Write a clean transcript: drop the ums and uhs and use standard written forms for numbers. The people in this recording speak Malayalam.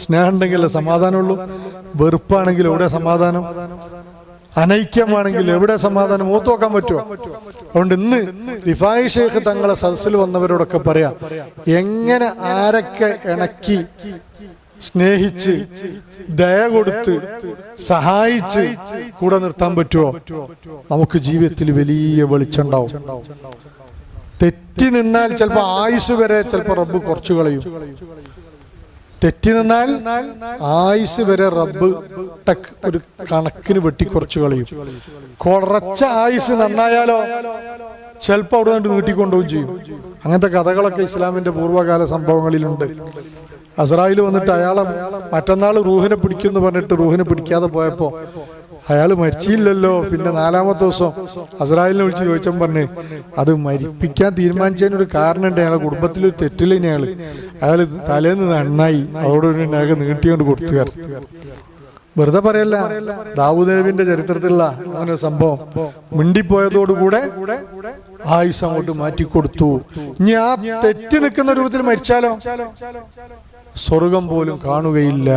സ്നേഹം ഉണ്ടെങ്കിലേ സമാധാനമുള്ളൂ. വെറുപ്പാണെങ്കിൽ എവിടെ സമാധാനം? അനൈക്യമാണെങ്കിൽ എവിടെ സമാധാനം? മൂത്ത് നോക്കാൻ പറ്റുമോ? അതുകൊണ്ട് ഇന്ന് റിഫായി ഷെയ്ഖ് തങ്ങളെ സദസ്സിൽ വന്നവരോടൊക്കെ പറയാ, എങ്ങനെ ആരൊക്കെ ഇണക്കി സ്നേഹിച്ച് ദയ കൊടുത്ത് സഹായിച്ച് കൂടെ നിർത്താൻ പറ്റുമോ? നമുക്ക് ജീവിതത്തിൽ വലിയ വെളിച്ചമുണ്ടാവും. തെറ്റി നിന്നാൽ ചിലപ്പോ ആയുസ് വരെ ചിലപ്പോ റബ്ബ് കുറച്ചു കളയും. തെറ്റി നിന്നാൽ ആയുസ് വരെ റബ്ബ് ഒരു കണക്കിന് വെട്ടിക്കുറച്ചു കളയും. കുറച്ച ആയുസ് നന്നായാലോ ചിലപ്പോ അവിടെ നിന്ന് നീട്ടിക്കൊണ്ടുപോവുകയും ചെയ്യും. അങ്ങനത്തെ കഥകളൊക്കെ ഇസ്ലാമിന്റെ പൂർവ്വകാല സംഭവങ്ങളിലുണ്ട്. അസ്രായേൽ വന്നിട്ട് അയാളെ മറ്റന്നാൾ റൂഹിനെ പിടിക്കുമെന്ന് പറഞ്ഞിട്ട് റൂഹിനെ പിടിക്കാതെ പോയപ്പോ അയാൾ മരിച്ചില്ലല്ലോ. പിന്നെ 4-ാമത്തെ ദിവസം അസ്രായേലിനെ വിളിച്ച് ചോദിച്ചപ്പോൾ പറഞ്ഞ് അത് മരിപ്പിക്കാൻ തീരുമാനിച്ചതിനൊരു കാരണമുണ്ട്. അയാളെ കുടുംബത്തിലൊരു തെറ്റില്ല. അയാൾ തലേന്ന് നന്നായി അതോടൊരു അയാൾക്ക് നീട്ടിക്കൊണ്ട് കൊടുത്തു. വെറുതെ പറയല്ല, ദാവൂദ് നബിന്റെ ചരിത്രത്തിലുള്ള അങ്ങനെ ഒരു സംഭവം. മിണ്ടിപ്പോയതോടുകൂടെ ആയുസ് അങ്ങോട്ട് മാറ്റിക്കൊടുത്തു. ഇനി ആ തെറ്റി നിൽക്കുന്ന രൂപത്തിൽ മരിച്ചാലോ സ്വർഗം പോലും കാണുകയില്ല.